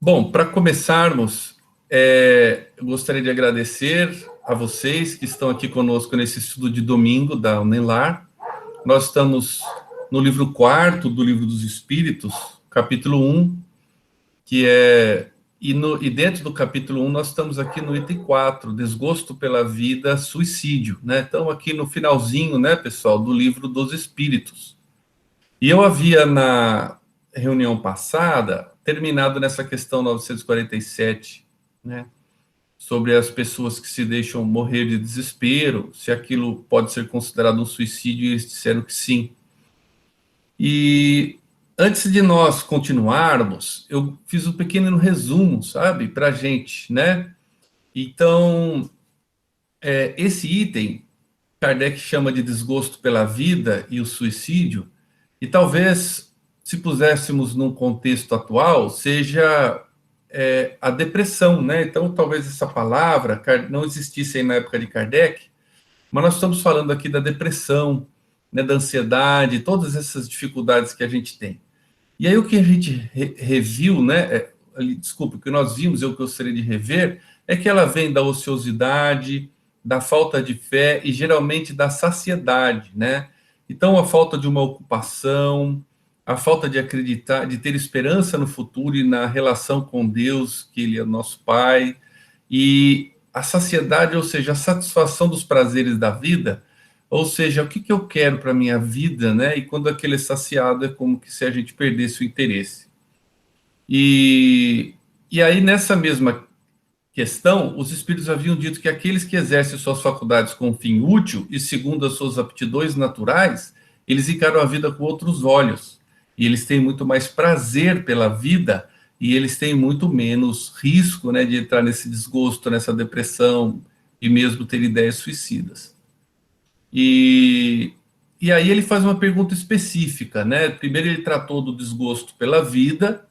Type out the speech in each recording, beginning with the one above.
Bom, para começarmos, eu gostaria de agradecer a vocês que estão aqui conosco nesse estudo de domingo da Unelar. Nós estamos no livro 4 do Livro dos Espíritos, capítulo 1, que é... E dentro do capítulo 1, nós estamos aqui no item 4, desgosto pela vida, suicídio, né? Estamos aqui no finalzinho, né, pessoal, do Livro dos Espíritos. E eu havia, na reunião passada, terminado nessa questão 947, né, sobre as pessoas que se deixam morrer de desespero, se aquilo pode ser considerado um suicídio, e eles disseram que sim. E antes de nós continuarmos, eu fiz um pequeno resumo, sabe, para a gente, né? Então, esse item, Kardec chama de desgosto pela vida e o suicídio, e talvez, se puséssemos num contexto atual, seja a depressão, né? Então, talvez essa palavra não existisse aí na época de Kardec, mas nós estamos falando aqui da depressão, né, da ansiedade, todas essas dificuldades que a gente tem. E aí o que a gente reviu, né? Desculpa, o que nós vimos, eu gostaria de rever, é que ela vem da ociosidade, da falta de fé e geralmente da saciedade, né? Então, a falta de uma ocupação, a falta de acreditar, de ter esperança no futuro e na relação com Deus, que Ele é nosso Pai, e a saciedade, ou seja, a satisfação dos prazeres da vida, ou seja, o que eu quero para a minha vida, né? E quando aquele é saciado, é como que se a gente perdesse o interesse. E aí, nessa mesma questão, os espíritos haviam dito que aqueles que exercem suas faculdades com fim útil e segundo as suas aptidões naturais, eles encaram a vida com outros olhos. E eles têm muito mais prazer pela vida e eles têm muito menos risco, né, de entrar nesse desgosto, nessa depressão e mesmo ter ideias suicidas. E aí ele faz uma pergunta específica, né? Primeiro ele tratou do desgosto pela vida,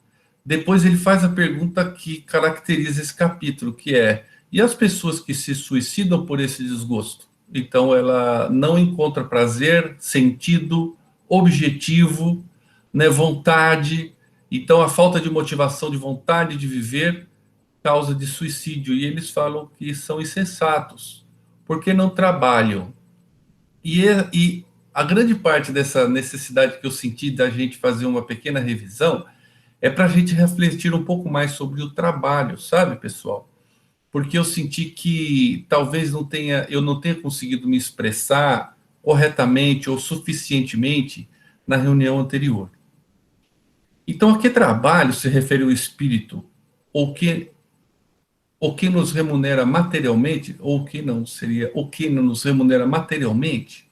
depois ele faz a pergunta que caracteriza esse capítulo, que é: e as pessoas que se suicidam por esse desgosto? Então ela não encontra prazer, sentido, objetivo, né, vontade. Então a falta de motivação, de vontade de viver, causa de suicídio. E eles falam que são insensatos, porque não trabalham. E a grande parte dessa necessidade que eu senti da gente fazer uma pequena revisão é para a gente refletir um pouco mais sobre o trabalho, sabe, pessoal? Porque eu senti que talvez eu não tenha conseguido me expressar corretamente ou suficientemente na reunião anterior. Então, a que trabalho se refere o espírito? O que nos remunera materialmente, ou o que não seria, o que não nos remunera materialmente?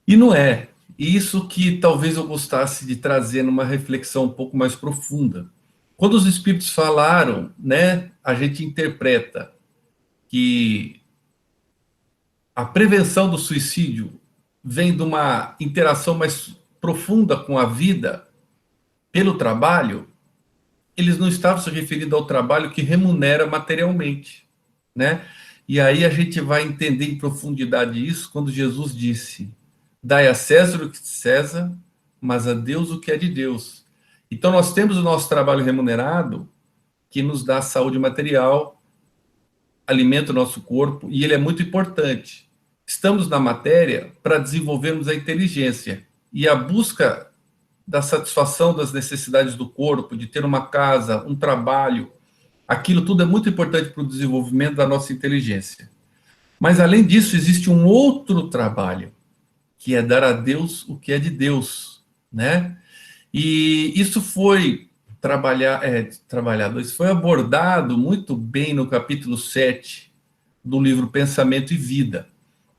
E não é. E isso que talvez eu gostasse de trazer numa reflexão um pouco mais profunda. Quando os espíritos falaram, né, a gente interpreta que a prevenção do suicídio vem de uma interação mais profunda com a vida pelo trabalho, eles não estavam se referindo ao trabalho que remunera materialmente, né? E aí a gente vai entender em profundidade isso quando Jesus disse: dai a César o que é de César, mas a Deus o que é de Deus. Então nós temos o nosso trabalho remunerado, que nos dá saúde material, alimenta o nosso corpo, e ele é muito importante. Estamos na matéria para desenvolvermos a inteligência, e a busca da satisfação das necessidades do corpo, de ter uma casa, um trabalho, aquilo tudo é muito importante para o desenvolvimento da nossa inteligência. Mas, além disso, existe um outro trabalho, que é dar a Deus o que é de Deus, né? E isso foi trabalhado, isso foi abordado muito bem no capítulo 7 do livro Pensamento e Vida.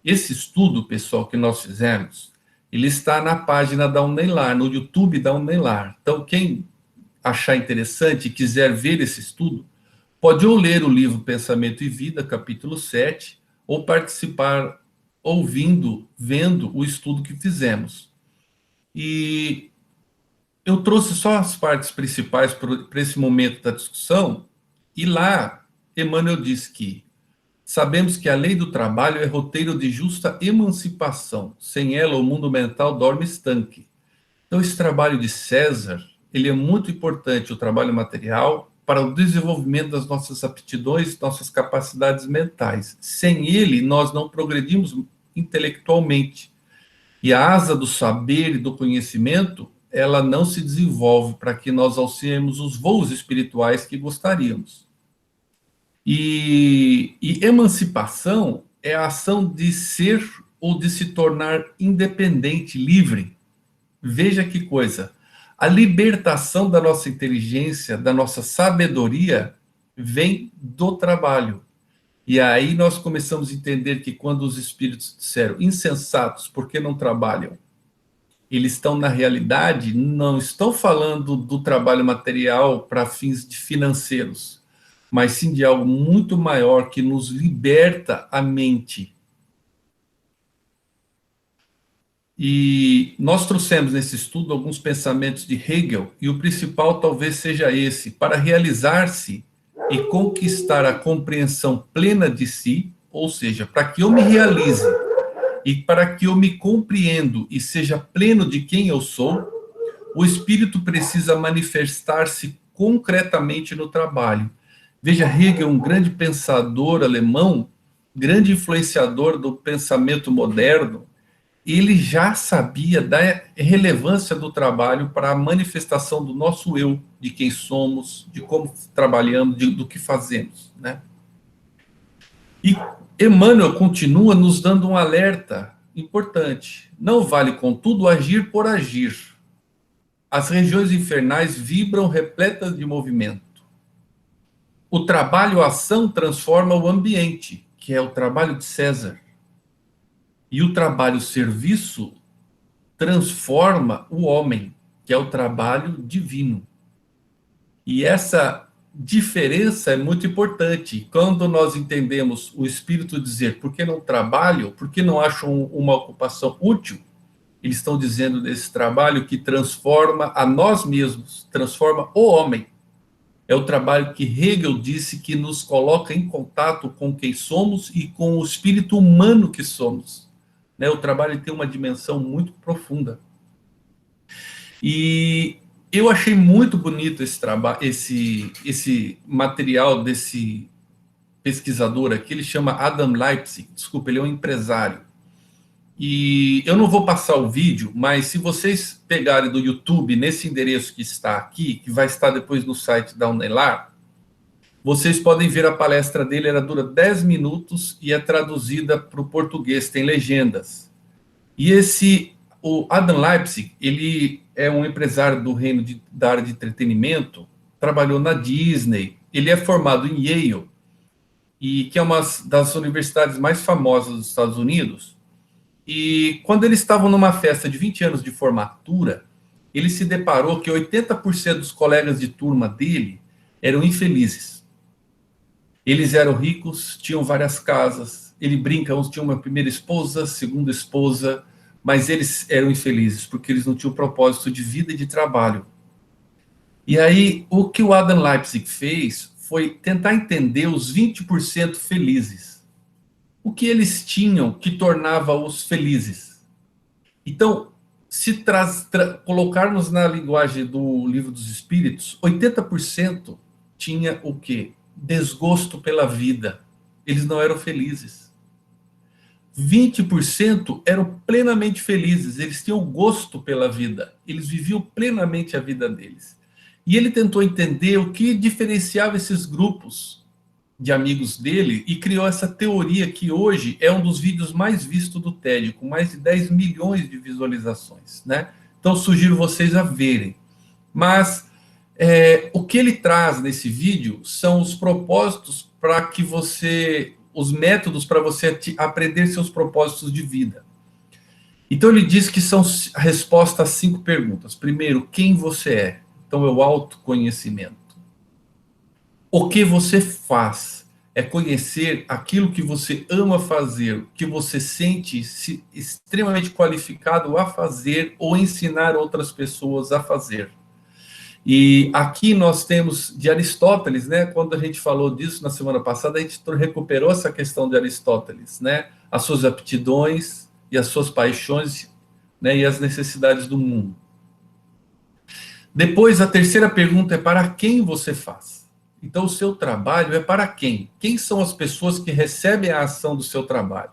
Esse estudo, pessoal, que nós fizemos, ele está na página da Unelar, no YouTube da Unelar. Então, quem achar interessante e quiser ver esse estudo, pode ou ler o livro Pensamento e Vida, capítulo 7, ou participar ouvindo, vendo o estudo que fizemos. E eu trouxe só as partes principais para esse momento da discussão, e lá Emmanuel diz que sabemos que a lei do trabalho é roteiro de justa emancipação. Sem ela, o mundo mental dorme estanque. Então, esse trabalho de César, ele é muito importante, o trabalho material, para o desenvolvimento das nossas aptidões, nossas capacidades mentais. Sem ele, nós não progredimos intelectualmente. E a asa do saber e do conhecimento, ela não se desenvolve para que nós alcemos os voos espirituais que gostaríamos. E emancipação é a ação de ser ou de se tornar independente, livre. Veja que coisa. A libertação da nossa inteligência, da nossa sabedoria, vem do trabalho. E aí nós começamos a entender que quando os espíritos disseram insensatos, por que não trabalham? Eles estão, na realidade, não estão falando do trabalho material para fins financeiros, mas sim de algo muito maior que nos liberta a mente. E nós trouxemos nesse estudo alguns pensamentos de Hegel, e o principal talvez seja esse: para realizar-se e conquistar a compreensão plena de si, ou seja, para que eu me realize e para que eu me compreendo e seja pleno de quem eu sou, o espírito precisa manifestar-se concretamente no trabalho. Veja, Hegel, um grande pensador alemão, grande influenciador do pensamento moderno, ele já sabia da relevância do trabalho para a manifestação do nosso eu, de quem somos, de como trabalhamos, do que fazemos, né? E Emmanuel continua nos dando um alerta importante. Não vale, contudo, agir por agir. As regiões infernais vibram repletas de movimento. O trabalho-ação transforma o ambiente, que é o trabalho de César. E o trabalho-serviço transforma o homem, que é o trabalho divino. E essa diferença é muito importante. Quando nós entendemos o espírito dizer por que não trabalham, por que não acham uma ocupação útil, eles estão dizendo desse trabalho que transforma a nós mesmos, transforma o homem. É o trabalho que Hegel disse que nos coloca em contato com quem somos e com o espírito humano que somos. O trabalho tem uma dimensão muito profunda. E eu achei muito bonito esse trabalho, esse material desse pesquisador aqui. Ele chama Adam Leipzig, desculpa, ele é um empresário. E eu não vou passar o vídeo, mas se vocês pegarem do YouTube, nesse endereço que está aqui, que vai estar depois no site da Unelar, vocês podem ver a palestra dele. Ela dura 10 minutos e é traduzida para o português, tem legendas. E o Adam Leipzig, ele é um empresário do reino da área de entretenimento, trabalhou na Disney, ele é formado em Yale, e que é uma das universidades mais famosas dos Estados Unidos. E quando eles estavam numa festa de 20 anos de formatura, ele se deparou que 80% dos colegas de turma dele eram infelizes. Eles eram ricos, tinham várias casas, ele brinca, uns tinham uma primeira esposa, segunda esposa, mas eles eram infelizes, porque eles não tinham propósito de vida e de trabalho. E aí, o que o Adam Leipzig fez foi tentar entender os 20% felizes. O que eles tinham que tornava-os felizes? Então, se colocarmos na linguagem do Livro dos Espíritos, 80% tinha o quê? Desgosto pela vida. Eles não eram felizes. 20% eram plenamente felizes, eles tinham gosto pela vida, eles viviam plenamente a vida deles. E ele tentou entender o que diferenciava esses grupos de amigos dele e criou essa teoria que hoje é um dos vídeos mais vistos do TED, com mais de 10 milhões de visualizações, né? Então, sugiro vocês a verem. Mas o que ele traz nesse vídeo são os propósitos para que você... os métodos para você aprender seus propósitos de vida. Então ele diz que são a resposta a 5 perguntas. Primeiro, quem você é? Então é o autoconhecimento. O que você faz? É conhecer aquilo que você ama fazer, que você sente-se extremamente qualificado a fazer ou ensinar outras pessoas a fazer. E aqui nós temos de Aristóteles, né? Quando a gente falou disso na semana passada, a gente recuperou essa questão de Aristóteles, né? As suas aptidões e as suas paixões, né? E as necessidades do mundo. Depois, a terceira pergunta é para quem você faz. Então, o seu trabalho é para quem? Quem são as pessoas que recebem a ação do seu trabalho?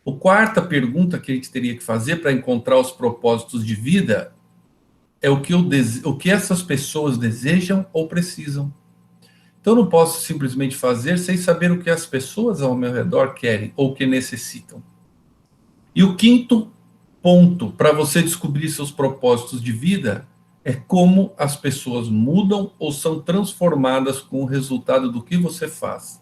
A quarta pergunta que a gente teria que fazer para encontrar os propósitos de vida é o que essas pessoas desejam ou precisam. Então, eu não posso simplesmente fazer sem saber o que as pessoas ao meu redor querem ou que necessitam. E o quinto ponto para você descobrir seus propósitos de vida é como as pessoas mudam ou são transformadas com o resultado do que você faz.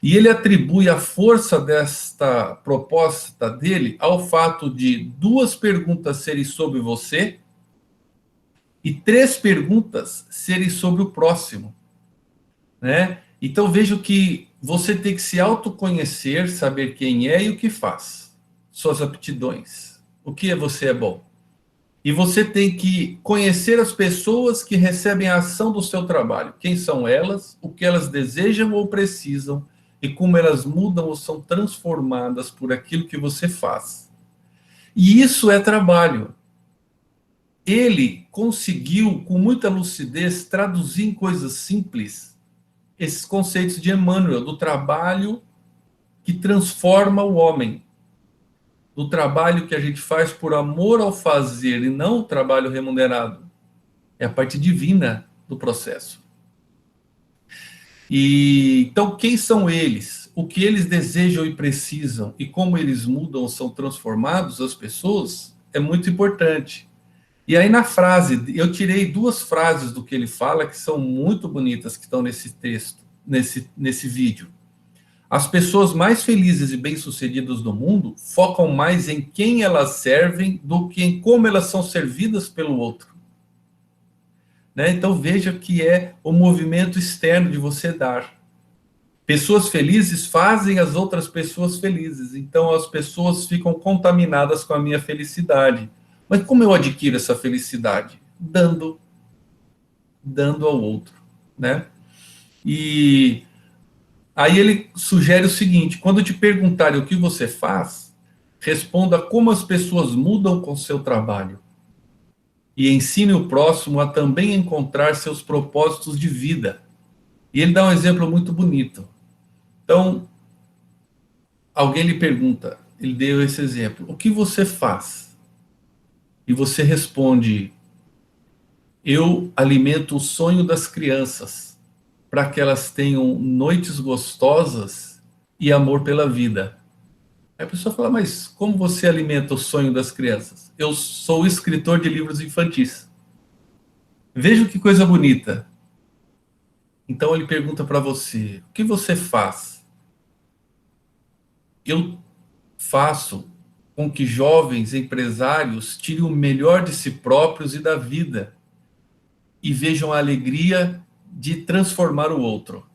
E ele atribui a força desta proposta dele ao fato de 2 perguntas serem sobre você e 3 perguntas serem sobre o próximo, né? Então vejo que você tem que se autoconhecer, saber quem é e o que faz, suas aptidões, o que você é bom. E você tem que conhecer as pessoas que recebem a ação do seu trabalho, quem são elas, o que elas desejam ou precisam e como elas mudam ou são transformadas por aquilo que você faz. E isso é trabalho. Ele conseguiu, com muita lucidez, traduzir em coisas simples esses conceitos de Emmanuel, do trabalho que transforma o homem, do trabalho que a gente faz por amor ao fazer e não o trabalho remunerado. É a parte divina do processo. E então, quem são eles? O que eles desejam e precisam e como eles mudam ou são transformados, as pessoas, é muito importante. E aí na frase, eu tirei 2 frases do que ele fala que são muito bonitas, que estão nesse texto, nesse vídeo. As pessoas mais felizes e bem-sucedidas do mundo focam mais em quem elas servem do que em como elas são servidas pelo outro. Né? Então veja que é o movimento externo de você dar. Pessoas felizes fazem as outras pessoas felizes. Então as pessoas ficam contaminadas com a minha felicidade. Mas como eu adquiro essa felicidade? Dando ao outro, né? E aí ele sugere o seguinte: quando te perguntarem o que você faz, responda como as pessoas mudam com seu trabalho. E ensine o próximo a também encontrar seus propósitos de vida. E ele dá um exemplo muito bonito. Então, alguém lhe pergunta, ele deu esse exemplo: o que você faz? E você responde: eu alimento o sonho das crianças para que elas tenham noites gostosas e amor pela vida. Aí a pessoa fala: mas como você alimenta o sonho das crianças? Eu sou escritor de livros infantis. Veja que coisa bonita. Então ele pergunta para você: o que você faz? Eu faço com que jovens empresários tirem o melhor de si próprios e da vida e vejam a alegria de transformar o outro.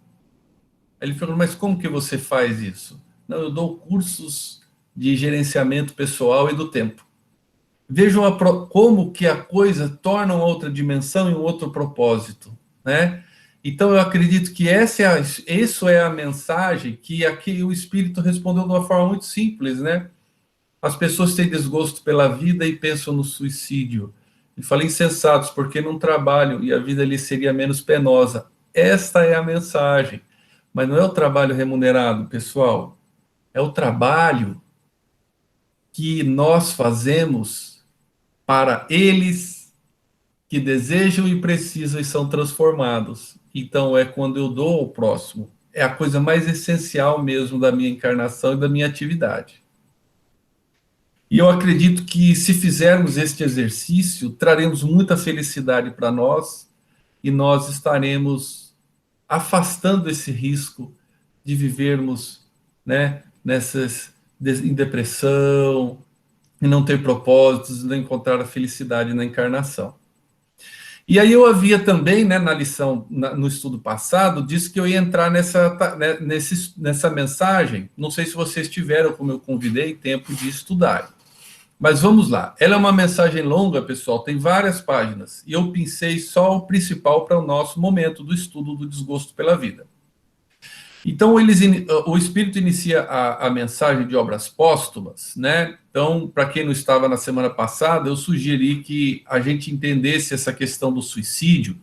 Aí ele pergunta: mas como que você faz isso? Não, eu dou cursos de gerenciamento pessoal e do tempo. Vejam como que a coisa torna uma outra dimensão e um outro propósito, né? Então eu acredito que essa é a mensagem que aqui o Espírito respondeu de uma forma muito simples, né? As pessoas têm desgosto pela vida e pensam no suicídio. E fala: insensatos, porque não trabalham e a vida lhes seria menos penosa. Esta é a mensagem. Mas não é o trabalho remunerado, pessoal. É o trabalho que nós fazemos para eles que desejam e precisam e são transformados. Então é quando eu dou ao próximo. É a coisa mais essencial mesmo da minha encarnação e da minha atividade. E eu acredito que se fizermos este exercício, traremos muita felicidade para nós e nós estaremos afastando esse risco de vivermos, né, em depressão, e não ter propósitos, não encontrar a felicidade na encarnação. E aí eu havia também, né, na lição, no estudo passado, disse que eu ia entrar nessa mensagem. Não sei se vocês tiveram, como eu convidei, tempo de estudar. Mas vamos lá. Ela é uma mensagem longa, pessoal, tem várias páginas. E eu pensei só o principal para o nosso momento do estudo do desgosto pela vida. Então, o Espírito inicia a mensagem de obras póstumas, né? Então, para quem não estava na semana passada, eu sugeri que a gente entendesse essa questão do suicídio,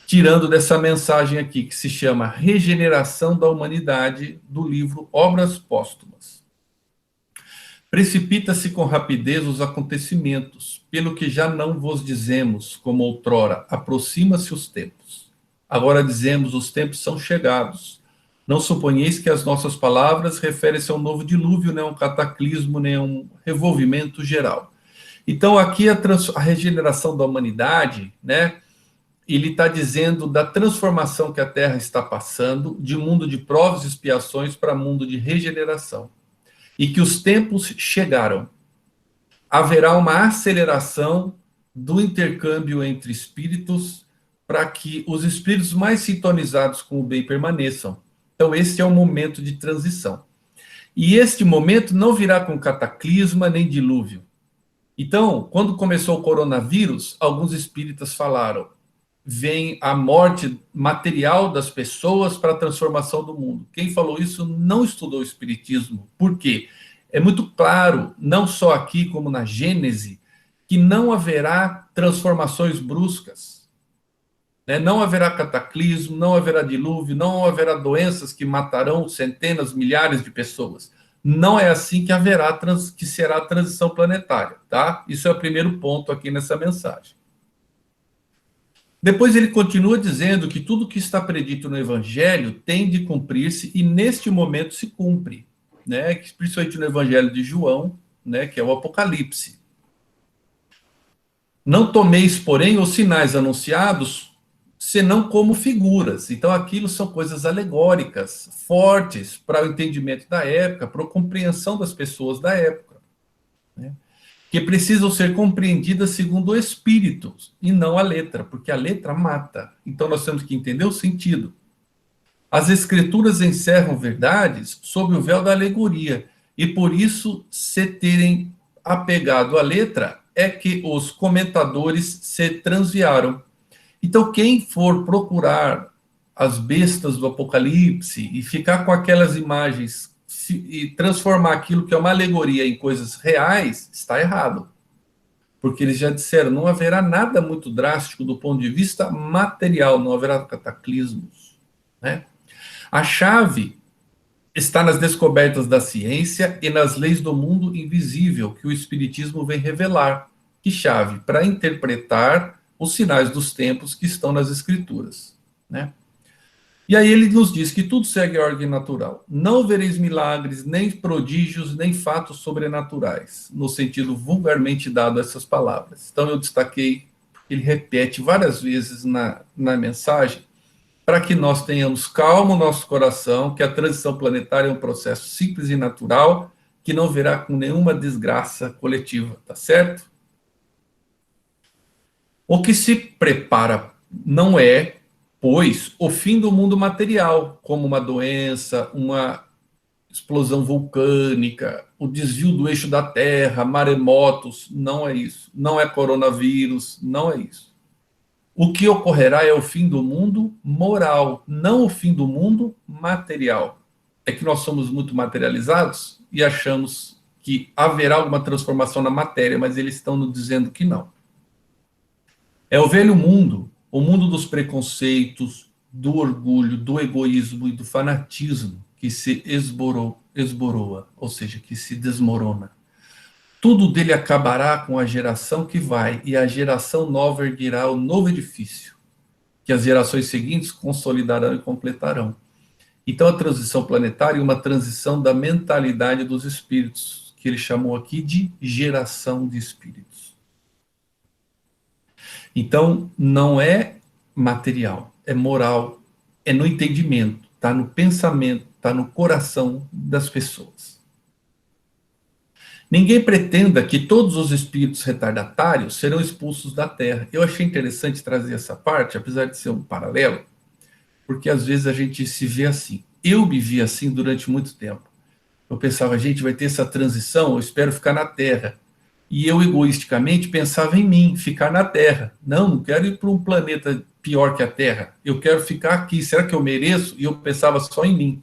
tirando dessa mensagem aqui, que se chama Regeneração da Humanidade, do livro Obras Póstumas. Precipita-se com rapidez os acontecimentos, pelo que já não vos dizemos, como outrora, aproxima-se os tempos. Agora dizemos, os tempos são chegados. Não suponheis que as nossas palavras referem-se a um novo dilúvio, nem a um cataclismo, nem a um revolvimento geral. Então, aqui a regeneração da humanidade, né? Ele está dizendo da transformação que a Terra está passando, de mundo de provas e expiações para mundo de regeneração. E que os tempos chegaram. Haverá uma aceleração do intercâmbio entre espíritos para que os espíritos mais sintonizados com o bem permaneçam. Então, esse é o momento de transição. E este momento não virá com cataclisma nem dilúvio. Então, quando começou o coronavírus, alguns espíritas falaram, vem a morte material das pessoas para a transformação do mundo. Quem falou isso não estudou o espiritismo. Por quê? É muito claro, não só aqui como na Gênese, que não haverá transformações bruscas. Não haverá cataclismo, não haverá dilúvio, não haverá doenças que matarão centenas, milhares de pessoas. Não é assim que haverá, que será a transição planetária, tá? Isso é o primeiro ponto aqui nessa mensagem. Depois ele continua dizendo que tudo que está predito no Evangelho tem de cumprir-se e neste momento se cumpre, né? Principalmente no Evangelho de João, né? Que é o Apocalipse. Não tomeis, porém, os sinais anunciados senão como figuras. Então, aquilo são coisas alegóricas, fortes para o entendimento da época, para a compreensão das pessoas da época, né? Que precisam ser compreendidas segundo o espírito e não a letra, porque a letra mata. Então, nós temos que entender o sentido. As escrituras encerram verdades sob o véu da alegoria, e por isso, se terem apegado à letra, é que os comentadores se transviaram. Então, quem for procurar as bestas do Apocalipse e ficar com aquelas imagens e transformar aquilo que é uma alegoria em coisas reais, está errado. Porque eles já disseram, não haverá nada muito drástico do ponto de vista material, não haverá cataclismos, né? A chave está nas descobertas da ciência e nas leis do mundo invisível que o Espiritismo vem revelar. Que chave? Para interpretar os sinais dos tempos que estão nas Escrituras, né? E aí ele nos diz que tudo segue a ordem natural. Não vereis milagres, nem prodígios, nem fatos sobrenaturais, no sentido vulgarmente dado a essas palavras. Então eu destaquei, ele repete várias vezes na mensagem, para que nós tenhamos calmo o nosso coração, que a transição planetária é um processo simples e natural, que não verá com nenhuma desgraça coletiva, tá certo? O que se prepara não é, pois, o fim do mundo material, como uma doença, uma explosão vulcânica, o desvio do eixo da Terra, maremotos, não é isso. Não é coronavírus, não é isso. O que ocorrerá é o fim do mundo moral, não o fim do mundo material. É que nós somos muito materializados e achamos que haverá alguma transformação na matéria, mas eles estão nos dizendo que não. É o velho mundo, o mundo dos preconceitos, do orgulho, do egoísmo e do fanatismo que se esboroa, ou seja, que se desmorona. Tudo dele acabará com a geração que vai, e a geração nova erguerá o novo edifício, que as gerações seguintes consolidarão e completarão. Então, a transição planetária é uma transição da mentalidade dos espíritos, que ele chamou aqui de geração de espíritos. Então, não é material, é moral, é no entendimento, está no pensamento, está no coração das pessoas. Ninguém pretenda que todos os espíritos retardatários serão expulsos da Terra. Eu achei interessante trazer essa parte, apesar de ser um paralelo, porque às vezes a gente se vê assim. Eu me vi assim durante muito tempo. Eu pensava, gente, vai ter essa transição, eu espero ficar na Terra. E eu, egoisticamente, pensava em mim, ficar na Terra. Não quero ir para um planeta pior que a Terra. Eu quero ficar aqui. Será que eu mereço? E eu pensava só em mim.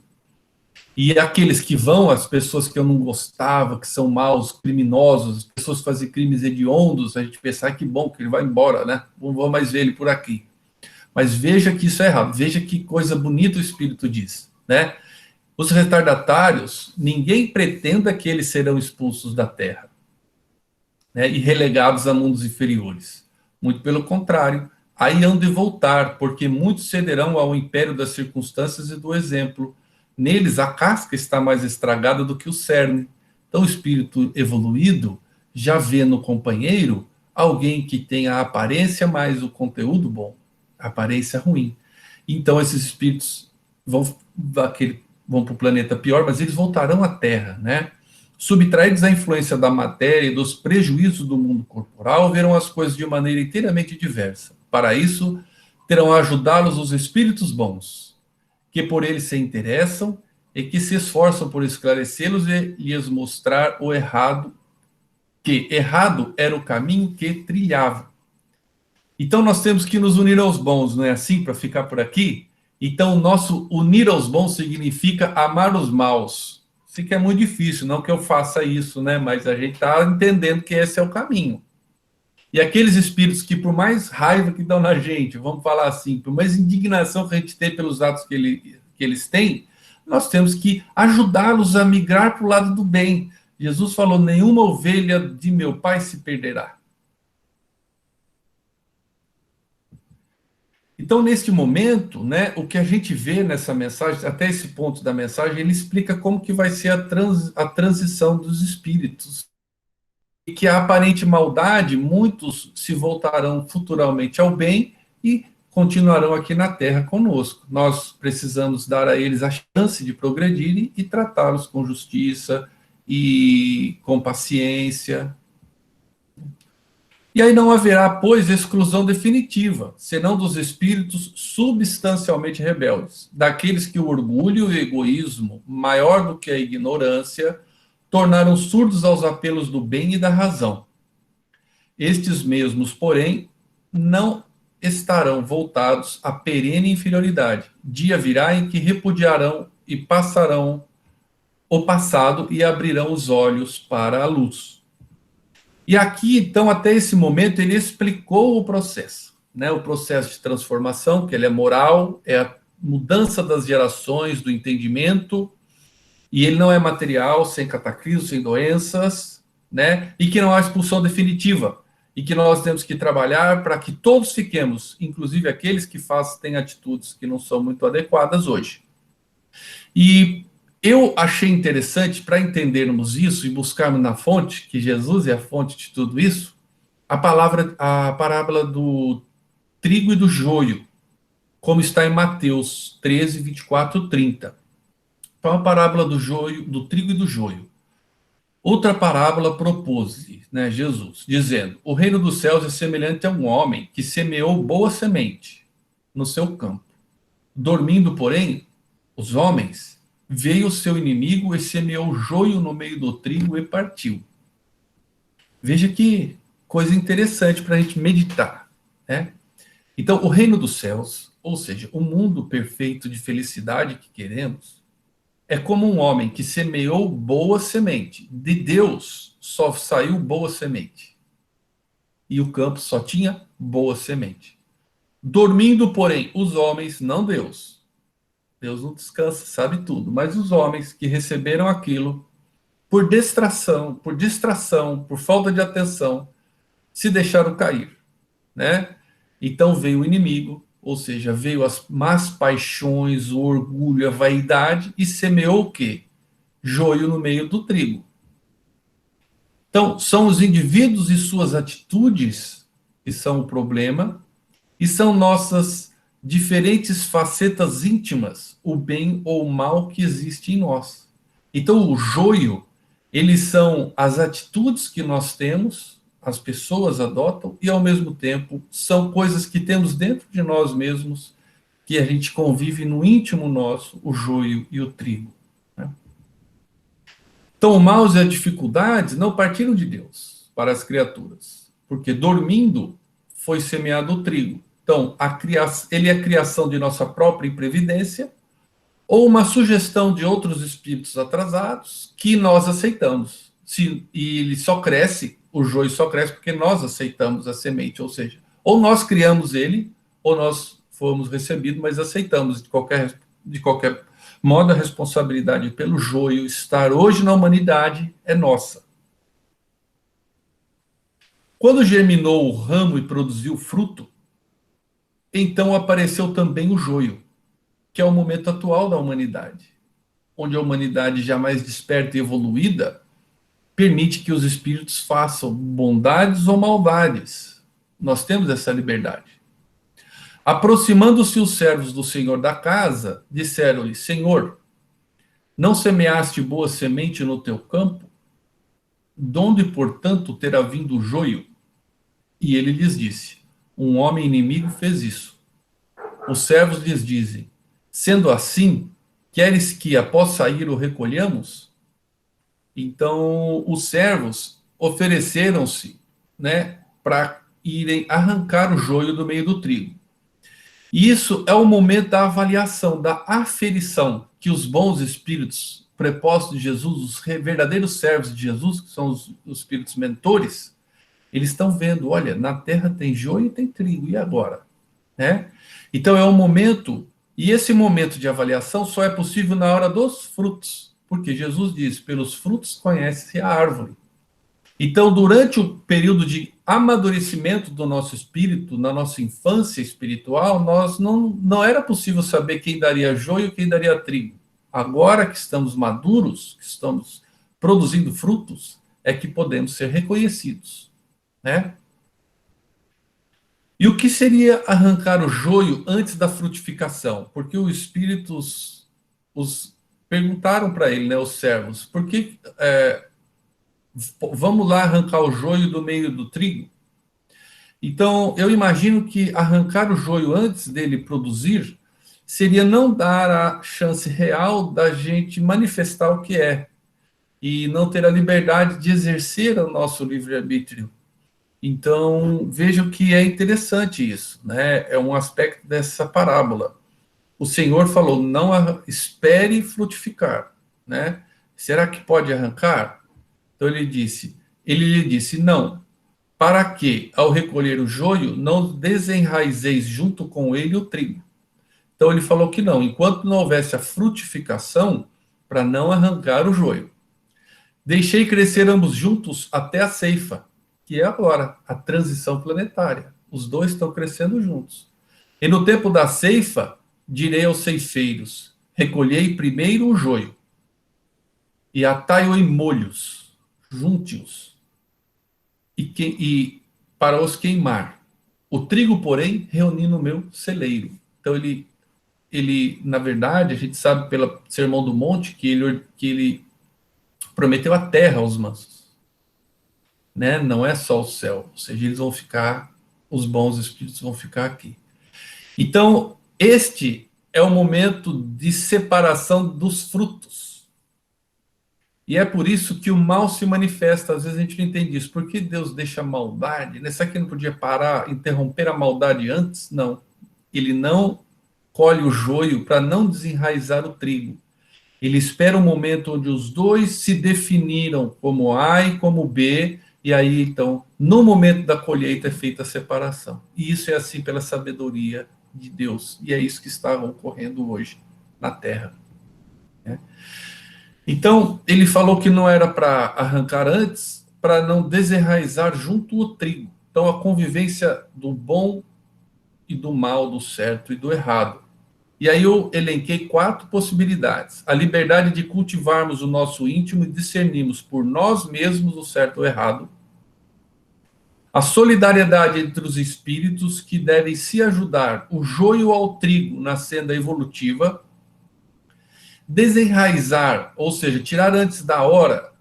E aqueles que vão, as pessoas que eu não gostava, que são maus, criminosos, as pessoas que fazem crimes hediondos, a gente pensa, que bom que ele vai embora, né? Não vou mais ver ele por aqui. Mas veja que isso é errado, veja que coisa bonita o Espírito diz, né? Os retardatários, ninguém pretenda que eles serão expulsos da terra, né, e relegados a mundos inferiores. Muito pelo contrário, aí hão de voltar, porque muitos cederão ao império das circunstâncias e do exemplo. Neles a casca está mais estragada do que o cerne. Então o espírito evoluído já vê no companheiro alguém que tem a aparência mais o conteúdo bom, a aparência ruim. Então esses espíritos vão para o planeta pior, mas eles voltarão à Terra, né? Subtraídos à influência da matéria e dos prejuízos do mundo corporal, verão as coisas de maneira inteiramente diversa. Para isso, terão a ajudá-los os espíritos bons, que por eles se interessam e que se esforçam por esclarecê-los e lhes mostrar o errado, que errado era o caminho que trilhavam. Então nós temos que nos unir aos bons, não é assim, para ficar por aqui? Então o nosso unir aos bons significa amar os maus. Sei que é muito difícil, não que eu faça isso, né? Mas a gente está entendendo que esse é o caminho. E aqueles espíritos que, por mais raiva que dão na gente, vamos falar assim, por mais indignação que a gente tem pelos atos que eles têm, nós temos que ajudá-los a migrar para o lado do bem. Jesus falou: nenhuma ovelha de meu Pai se perderá. Então, neste momento, né, o que a gente vê nessa mensagem, até esse ponto da mensagem, ele explica como que vai ser a transição dos espíritos. E que a aparente maldade, muitos se voltarão futuramente ao bem e continuarão aqui na Terra conosco. Nós precisamos dar a eles a chance de progredirem e tratá-los com justiça e com paciência. E aí não haverá, pois, exclusão definitiva, senão dos espíritos substancialmente rebeldes, daqueles que o orgulho e o egoísmo, maior do que a ignorância, tornaram surdos aos apelos do bem e da razão. Estes mesmos, porém, não estarão voltados à perene inferioridade. Dia virá em que repudiarão e passarão o passado e abrirão os olhos para a luz. E aqui, então, até esse momento, ele explicou o processo, né? O processo de transformação, que ele é moral, é a mudança das gerações, do entendimento, e ele não é material, sem cataclismo, sem doenças, né? E que não há expulsão definitiva, e que nós temos que trabalhar para que todos fiquemos, inclusive aqueles que têm atitudes que não são muito adequadas hoje. E eu achei interessante, para entendermos isso e buscarmos na fonte, que Jesus é a fonte de tudo isso, a parábola do trigo e do joio, como está em Mateus 13, 24, 30. Então, a parábola do joio, do trigo e do joio. Outra parábola propôs-lhe, né, Jesus, dizendo: o reino dos céus é semelhante a um homem que semeou boa semente no seu campo. Dormindo, porém, os homens, veio o seu inimigo e semeou joio no meio do trigo e partiu. Veja que coisa interessante para a gente meditar, né? Então, o reino dos céus, ou seja, o mundo perfeito de felicidade que queremos, é como um homem que semeou boa semente. De Deus só saiu boa semente. E o campo só tinha boa semente. Dormindo, porém, os homens, não Deus. Deus não descansa, sabe tudo. Mas os homens que receberam aquilo, por distração, por falta de atenção, se deixaram cair, né? Então veio o inimigo, ou seja, veio as más paixões, o orgulho, a vaidade, e semeou o quê? Joio no meio do trigo. Então, são os indivíduos e suas atitudes que são o problema, e são nossas diferentes facetas íntimas, o bem ou o mal que existe em nós. Então, o joio, eles são as atitudes que nós temos, as pessoas adotam, e ao mesmo tempo são coisas que temos dentro de nós mesmos, que a gente convive no íntimo nosso, o joio e o trigo, né? Então, o mal e as dificuldades não partiram de Deus para as criaturas, porque dormindo foi semeado o trigo. Então, ele é a criação de nossa própria imprevidência, ou uma sugestão de outros espíritos atrasados que nós aceitamos. E ele só cresce, o joio só cresce porque nós aceitamos a semente, ou seja, ou nós criamos ele, ou nós fomos recebidos, mas aceitamos. De qualquer modo, a responsabilidade pelo joio estar hoje na humanidade é nossa. Quando germinou o ramo e produziu fruto, então apareceu também o joio, que é o momento atual da humanidade, onde a humanidade já mais desperta e evoluída permite que os espíritos façam bondades ou maldades. Nós temos essa liberdade. Aproximando-se os servos do senhor da casa, disseram-lhe: Senhor, não semeaste boa semente no teu campo? Donde, portanto, terá vindo o joio? E ele lhes disse: Um homem inimigo fez isso. Os servos lhes dizem: Sendo assim, queres que após sair o recolhamos? Então, os servos ofereceram-se, né, para irem arrancar o joio do meio do trigo. E isso é o momento da avaliação, da aferição, que os bons espíritos prepostos de Jesus, os verdadeiros servos de Jesus, que são os espíritos mentores, eles estão vendo, olha, na terra tem joio e tem trigo, e agora? Né? Então é um momento, e esse momento de avaliação só é possível na hora dos frutos, porque Jesus diz, pelos frutos conhece-se a árvore. Então, durante o período de amadurecimento do nosso espírito, na nossa infância espiritual, nós não era possível saber quem daria joio e quem daria trigo. Agora que estamos maduros, que estamos produzindo frutos, é que podemos ser reconhecidos, né? E o que seria arrancar o joio antes da frutificação? Porque os espíritos os perguntaram para ele, né, os servos, por que vamos lá arrancar o joio do meio do trigo? Então, eu imagino que arrancar o joio antes dele produzir seria não dar a chance real da gente manifestar o que é e não ter a liberdade de exercer o nosso livre-arbítrio. Então, vejam que é interessante isso, né? É um aspecto dessa parábola. O Senhor falou, não espere frutificar, né? Será que pode arrancar? Então ele lhe disse, não, para que, ao recolher o joio, não desenraizeis junto com ele o trigo. Então ele falou que não, enquanto não houvesse a frutificação, para não arrancar o joio. Deixei crescer ambos juntos até a ceifa, que é agora a transição planetária. Os dois estão crescendo juntos. E no tempo da ceifa, direi aos ceifeiros: recolhei primeiro o joio e atai-o em molhos, junte-os e para os queimar. O trigo, porém, reuni no meu celeiro. Então ele, na verdade, a gente sabe pelo Sermão do Monte que ele prometeu a terra aos mansos, né? Não é só o céu, ou seja, eles vão ficar, os bons espíritos vão ficar aqui. Então, este é o momento de separação dos frutos. E é por isso que o mal se manifesta. Às vezes a gente não entende isso. Por que Deus deixa a maldade? Será que não podia parar, interromper a maldade antes? Não. Ele não colhe o joio para não desenraizar o trigo. Ele espera um momento onde os dois se definiram como A e como B, e aí, então, no momento da colheita é feita a separação. E isso é assim pela sabedoria de Deus. E é isso que está ocorrendo hoje na Terra, né? Então, ele falou que não era para arrancar antes, para não desenraizar junto o trigo. Então, a convivência do bom e do mal, do certo e do errado. E aí eu elenquei 4 possibilidades. A liberdade de cultivarmos o nosso íntimo e discernirmos por nós mesmos o certo ou o errado. A solidariedade entre os espíritos que devem se ajudar, o joio ao trigo na senda evolutiva. Desenraizar, ou seja, tirar antes da hora,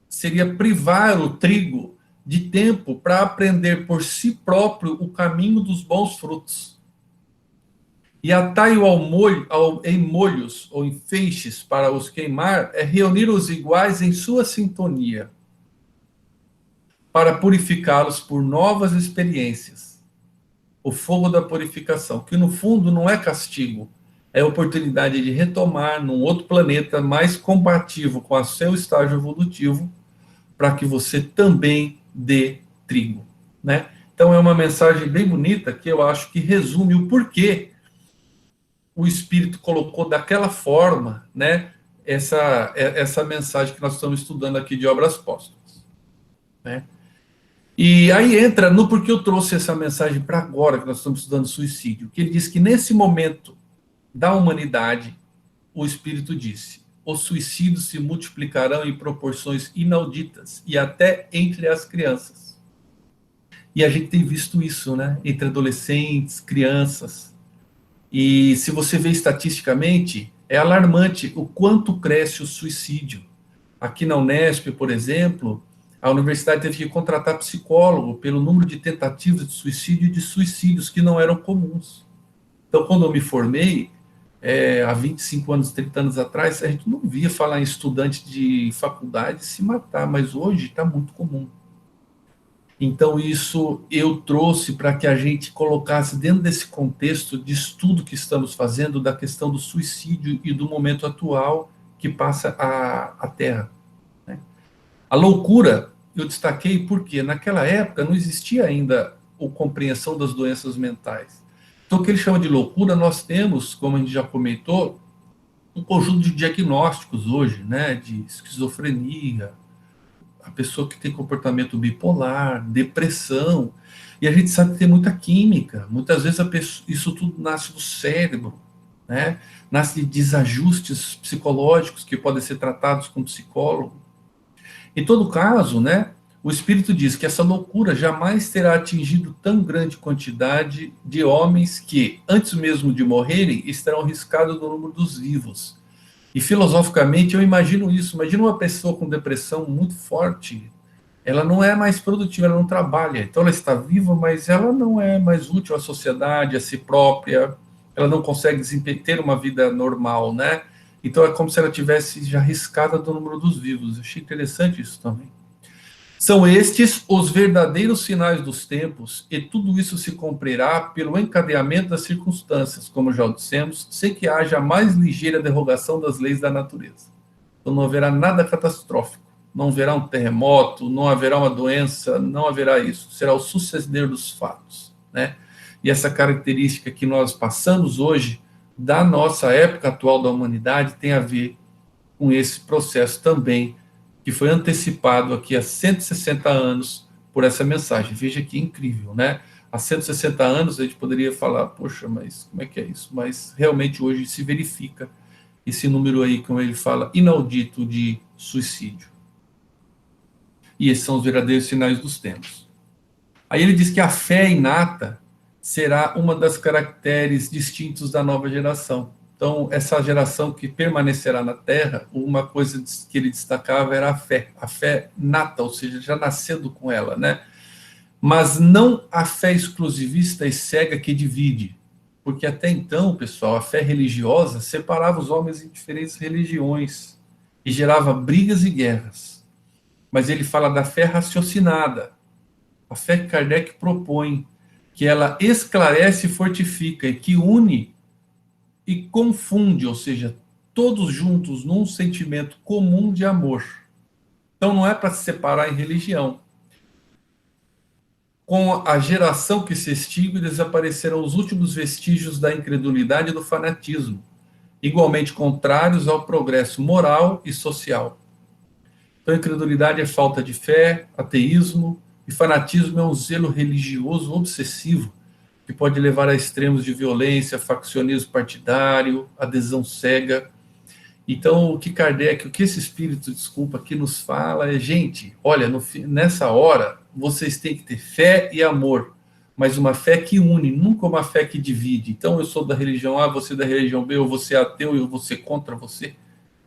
seria privar o trigo de tempo para aprender por si próprio o caminho dos bons frutos. E atai-o em molhos ou em feixes para os queimar é reunir os iguais em sua sintonia, para purificá-los por novas experiências. O fogo da purificação, que no fundo não é castigo, é a oportunidade de retomar num outro planeta mais combativo com o seu estágio evolutivo, para que você também dê trigo, né? Então é uma mensagem bem bonita que eu acho que resume o porquê o Espírito colocou daquela forma, né? Essa mensagem que nós estamos estudando aqui de obras póstumas, né? E aí entra no porquê eu trouxe essa mensagem para agora que nós estamos estudando suicídio, que ele diz que nesse momento da humanidade, o Espírito disse: os suicídios se multiplicarão em proporções inauditas e até entre as crianças. E a gente tem visto isso, né? Entre adolescentes, crianças. E se você vê estatisticamente, é alarmante o quanto cresce o suicídio. Aqui na Unesp, por exemplo, a universidade teve que contratar psicólogo pelo número de tentativas de suicídio e de suicídios que não eram comuns. Então, quando eu me formei, há 25 anos, 30 anos atrás, a gente não via falar em estudante de faculdade se matar, mas hoje está muito comum. Então, isso eu trouxe para que a gente colocasse dentro desse contexto de estudo que estamos fazendo da questão do suicídio e do momento atual que passa a Terra, né? A loucura, eu destaquei porque naquela época não existia ainda a compreensão das doenças mentais. Então, o que ele chama de loucura, nós temos, como a gente já comentou, um conjunto de diagnósticos hoje, né, de esquizofrenia, a pessoa que tem comportamento bipolar, depressão, e a gente sabe que tem muita química. Muitas vezes isso tudo nasce do cérebro, né? Nasce de desajustes psicológicos que podem ser tratados com psicólogo. Em todo caso, né, o Espírito diz que essa loucura jamais terá atingido tão grande quantidade de homens que, antes mesmo de morrerem, estarão riscados no número dos vivos. E filosoficamente eu imagino isso. Imagina uma pessoa com depressão muito forte. Ela não é mais produtiva, ela não trabalha. Então ela está viva, mas ela não é mais útil à sociedade, a si própria. Ela não consegue ter uma vida normal, né? Então é como se ela tivesse já riscada do número dos vivos. Eu achei interessante isso também. São estes os verdadeiros sinais dos tempos, e tudo isso se cumprirá pelo encadeamento das circunstâncias, como já dissemos, sem que haja a mais ligeira derrogação das leis da natureza. Então não haverá nada catastrófico, não haverá um terremoto, não haverá uma doença, não haverá isso. Será o suceder dos fatos, né? E essa característica que nós passamos hoje, da nossa época atual da humanidade, tem a ver com esse processo também, que foi antecipado aqui há 160 anos por essa mensagem. Veja que incrível, né? Há 160 anos a gente poderia falar, poxa, mas como é que é isso? Mas realmente hoje se verifica esse número aí, como ele fala, inaudito de suicídio. E esses são os verdadeiros sinais dos tempos. Aí ele diz que a fé inata será uma das caracteres distintos da nova geração. Então, essa geração que permanecerá na Terra, uma coisa que ele destacava era a fé nata, ou seja, já nascendo com ela, né? Mas não a fé exclusivista e cega que divide, porque até então, pessoal, a fé religiosa separava os homens em diferentes religiões e gerava brigas e guerras. Mas ele fala da fé raciocinada, a fé que Kardec propõe, que ela esclarece e fortifica, e que une e confunde, ou seja, todos juntos num sentimento comum de amor. Então não é para se separar em religião. Com a geração que se extingue, desaparecerão os últimos vestígios da incredulidade e do fanatismo, igualmente contrários ao progresso moral e social. Então, incredulidade é falta de fé, ateísmo, e fanatismo é um zelo religioso obsessivo, que pode levar a extremos de violência, faccionismo partidário, adesão cega. Então, o que Kardec, o que esse espírito, desculpa, aqui nos fala é, gente, olha, nessa hora, vocês têm que ter fé e amor, mas uma fé que une, nunca uma fé que divide. Então, eu sou da religião A, você da religião B, ou você é ateu e eu vou ser contra você.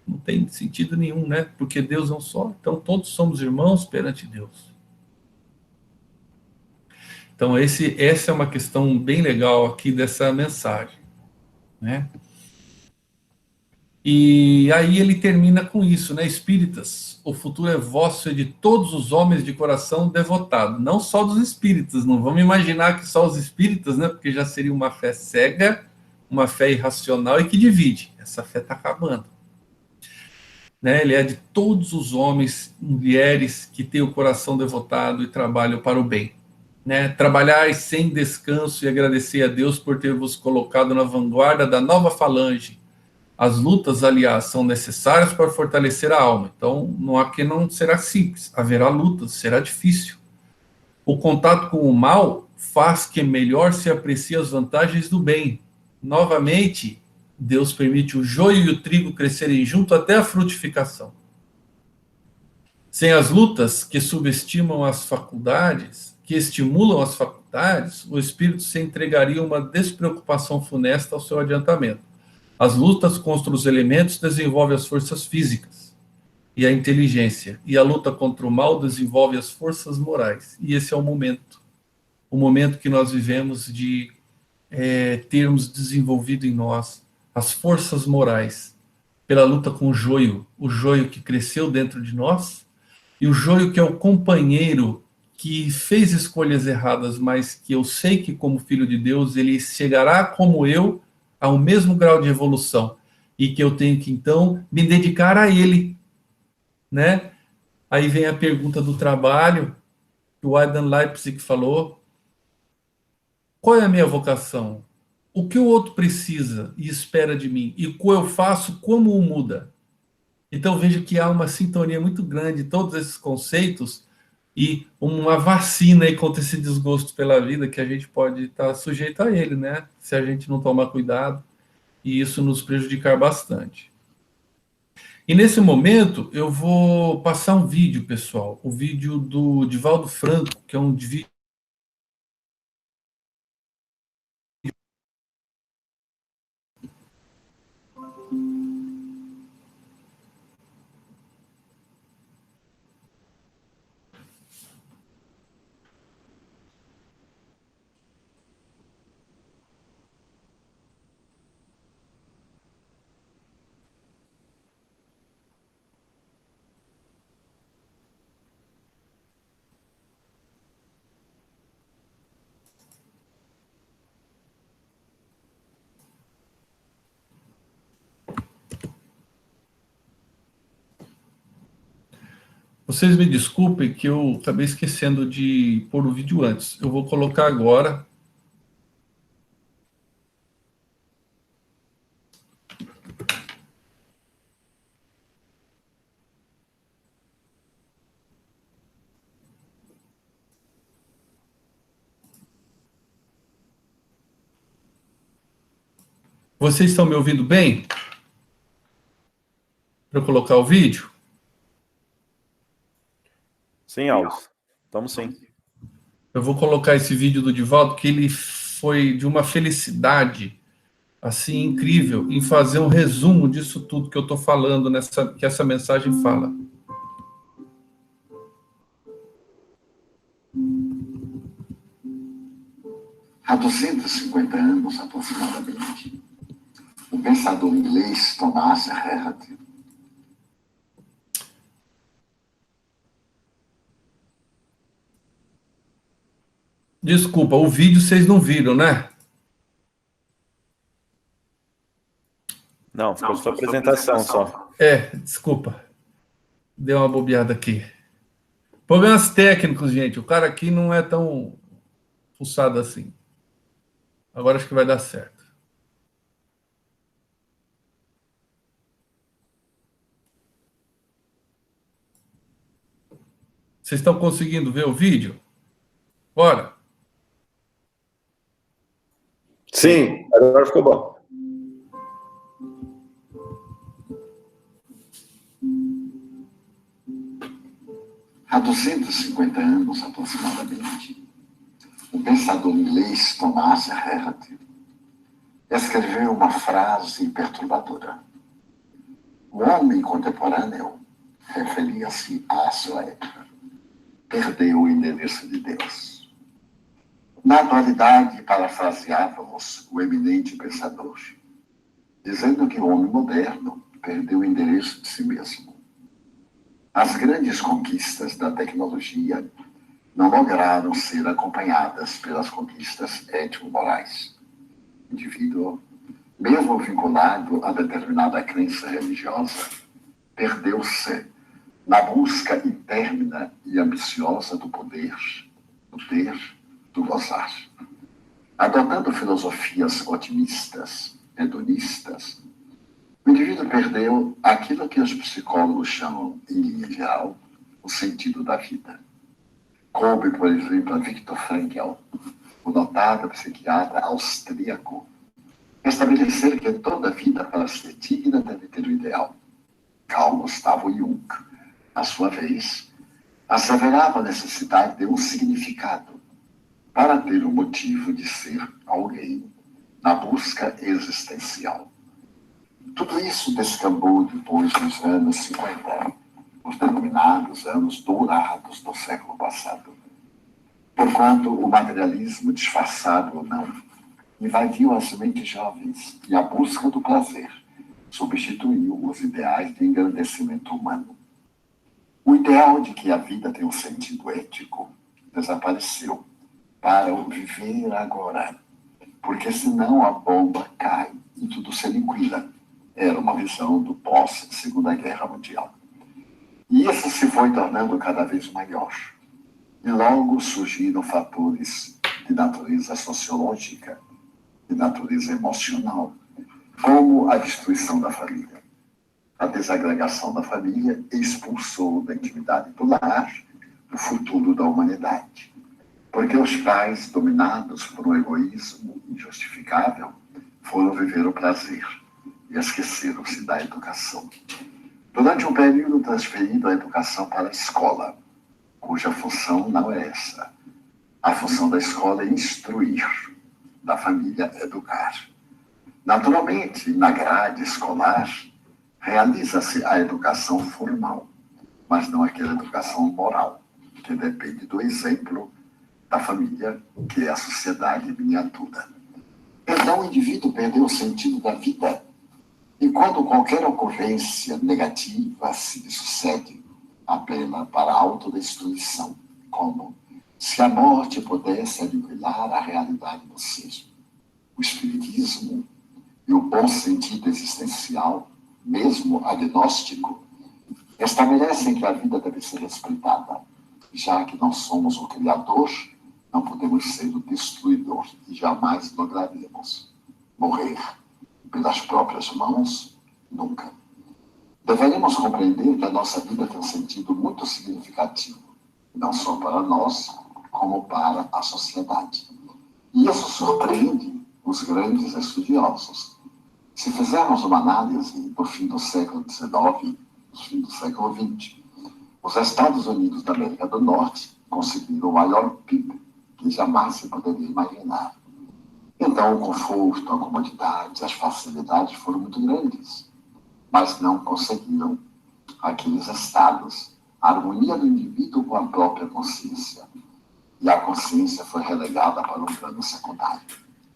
Não tem sentido nenhum, né? Porque Deus é um só. Então, todos somos irmãos perante Deus. Então, essa é uma questão bem legal aqui dessa mensagem, né? E aí ele termina com isso, né? Espíritas, o futuro é vosso e de todos os homens de coração devotado, não só dos espíritas, não vamos imaginar que só os espíritas, né? Porque já seria uma fé cega, uma fé irracional e que divide. Essa fé está acabando. Né? Ele é de todos os homens, mulheres que têm o coração devotado e trabalham para o bem. Né? Trabalhar sem descanso e agradecer a Deus por ter vos colocado na vanguarda da nova falange. As lutas, aliás, são necessárias para fortalecer a alma. Então, não há que não será simples. Haverá lutas, será difícil. O contato com o mal faz que melhor se aprecie as vantagens do bem. Novamente, Deus permite o joio e o trigo crescerem junto até a frutificação. Sem as lutas que subestimam as faculdades, que estimulam as faculdades, o espírito se entregaria a uma despreocupação funesta ao seu adiantamento. As lutas contra os elementos desenvolvem as forças físicas e a inteligência, e a luta contra o mal desenvolve as forças morais. E esse é o momento que nós vivemos de termos desenvolvido em nós as forças morais pela luta com o joio que cresceu dentro de nós, e o joio que é o companheiro que fez escolhas erradas, mas que eu sei que como filho de Deus, ele chegará como eu ao mesmo grau de evolução, e que eu tenho que então me dedicar a ele, né? Aí vem a pergunta do trabalho, que o Adam Leipzig falou: qual é a minha vocação? O que o outro precisa e espera de mim? E o que eu faço, como o muda? Então vejo que há uma sintonia muito grande de todos esses conceitos e uma vacina aí contra esse desgosto pela vida que a gente pode estar sujeito a ele, né? Se a gente não tomar cuidado, e isso nos prejudicar bastante. E nesse momento eu vou passar um vídeo, pessoal, o vídeo do Divaldo Franco, que é um vídeo. Vocês me desculpem que eu acabei esquecendo de pôr o vídeo antes. Eu vou colocar agora. Vocês estão me ouvindo bem? Para eu colocar o vídeo? Sim, Alves. Estamos sim. Eu vou colocar esse vídeo do Divaldo, que ele foi de uma felicidade assim incrível em fazer um resumo disso tudo que eu estou falando, que essa mensagem fala. Há 250 anos, aproximadamente, o pensador inglês Thomas Hardy Desculpa, o vídeo vocês não viram, né? Não, ficou sua apresentação só. Desculpa. Deu uma bobeada aqui. Problemas técnicos, gente. O cara aqui não é tão fuçado assim. Agora acho que vai dar certo. Vocês estão conseguindo ver o vídeo? Bora. Sim, agora ficou bom. Há 250 anos, aproximadamente, o pensador inglês Thomas Hardy escreveu uma frase perturbadora. O homem contemporâneo, referia-se à sua época, perdeu o endereço de Deus. Na atualidade, parafraseávamos o eminente pensador, dizendo que o homem moderno perdeu o endereço de si mesmo. As grandes conquistas da tecnologia não lograram ser acompanhadas pelas conquistas ético-morais. O indivíduo mesmo vinculado a determinada crença religiosa, perdeu-se na busca interna e ambiciosa do poder, do ter, do gozar. Adotando filosofias otimistas, hedonistas, o indivíduo perdeu aquilo que os psicólogos chamam, em linha geral, o sentido da vida. Coube, por exemplo, a Viktor Frankl, o notável psiquiatra austríaco, estabelecer que toda vida, para ser digna, deve ter o ideal. Carl Gustav Jung, à sua vez, asseverava a necessidade de um significado para ter o motivo de ser alguém na busca existencial. Tudo isso descambou depois dos anos 50, os denominados anos dourados do século passado. Porquanto o materialismo, disfarçado ou não, invadiu as mentes jovens e a busca do prazer substituiu os ideais de engrandecimento humano. O ideal de que a vida tem um sentido ético desapareceu para o viver agora, porque senão a bomba cai e tudo se aniquila. Era uma visão do pós-Segunda Guerra Mundial. E isso se foi tornando cada vez maior. E logo surgiram fatores de natureza sociológica, de natureza emocional, como a destruição da família. A desagregação da família expulsou da intimidade do lar o futuro da humanidade. Porque os pais, dominados por um egoísmo injustificável, foram viver o prazer e esqueceram-se da educação. Durante um período transferido a educação para a escola, cuja função não é essa. A função da escola é instruir, da família educar. Naturalmente, na grade escolar, realiza-se a educação formal, mas não aquela educação moral, que depende do exemplo da família, que é a sociedade miniatura. Então, o indivíduo perdeu o sentido da vida. E quando qualquer ocorrência negativa se lhe sucede, apela para a autodestruição, como se a morte pudesse aniquilar a realidade do ser. O espiritismo e o bom sentido existencial, mesmo agnóstico, estabelecem que a vida deve ser respeitada. Já que não somos o criador, não podemos ser o destruidor e jamais lograremos morrer pelas próprias mãos, nunca. Deveremos compreender que a nossa vida tem um sentido muito significativo, não só para nós, como para a sociedade. E isso surpreende os grandes estudiosos. Se fizermos uma análise do fim do século XIX, do fim do século XX, os Estados Unidos da América do Norte conseguiram o maior PIB que jamais se poderia imaginar. Então, o conforto, a comodidade, as facilidades foram muito grandes, mas não conseguiram aqueles estados, a harmonia do indivíduo com a própria consciência. E a consciência foi relegada para um plano secundário.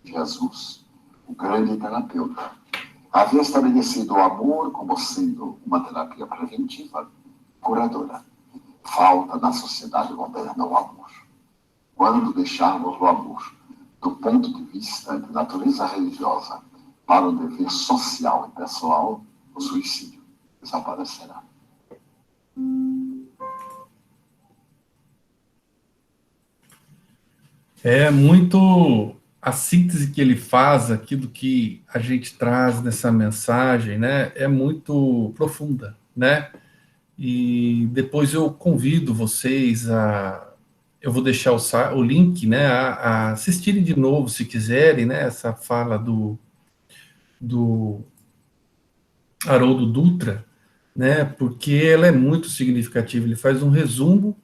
Jesus, o grande terapeuta, havia estabelecido o amor como sendo uma terapia preventiva, curadora. Falta na sociedade moderna o amor. Quando deixarmos o amor do ponto de vista de natureza religiosa para o dever social e pessoal, o suicídio desaparecerá. É muito a síntese que ele faz aqui do que a gente traz nessa mensagem, né? É muito profunda, né? E depois eu convido vocês eu vou deixar o link, né, a assistirem de novo, se quiserem, né, essa fala do Haroldo Dutra, né, porque ela é muito significativa. Ele faz um resumo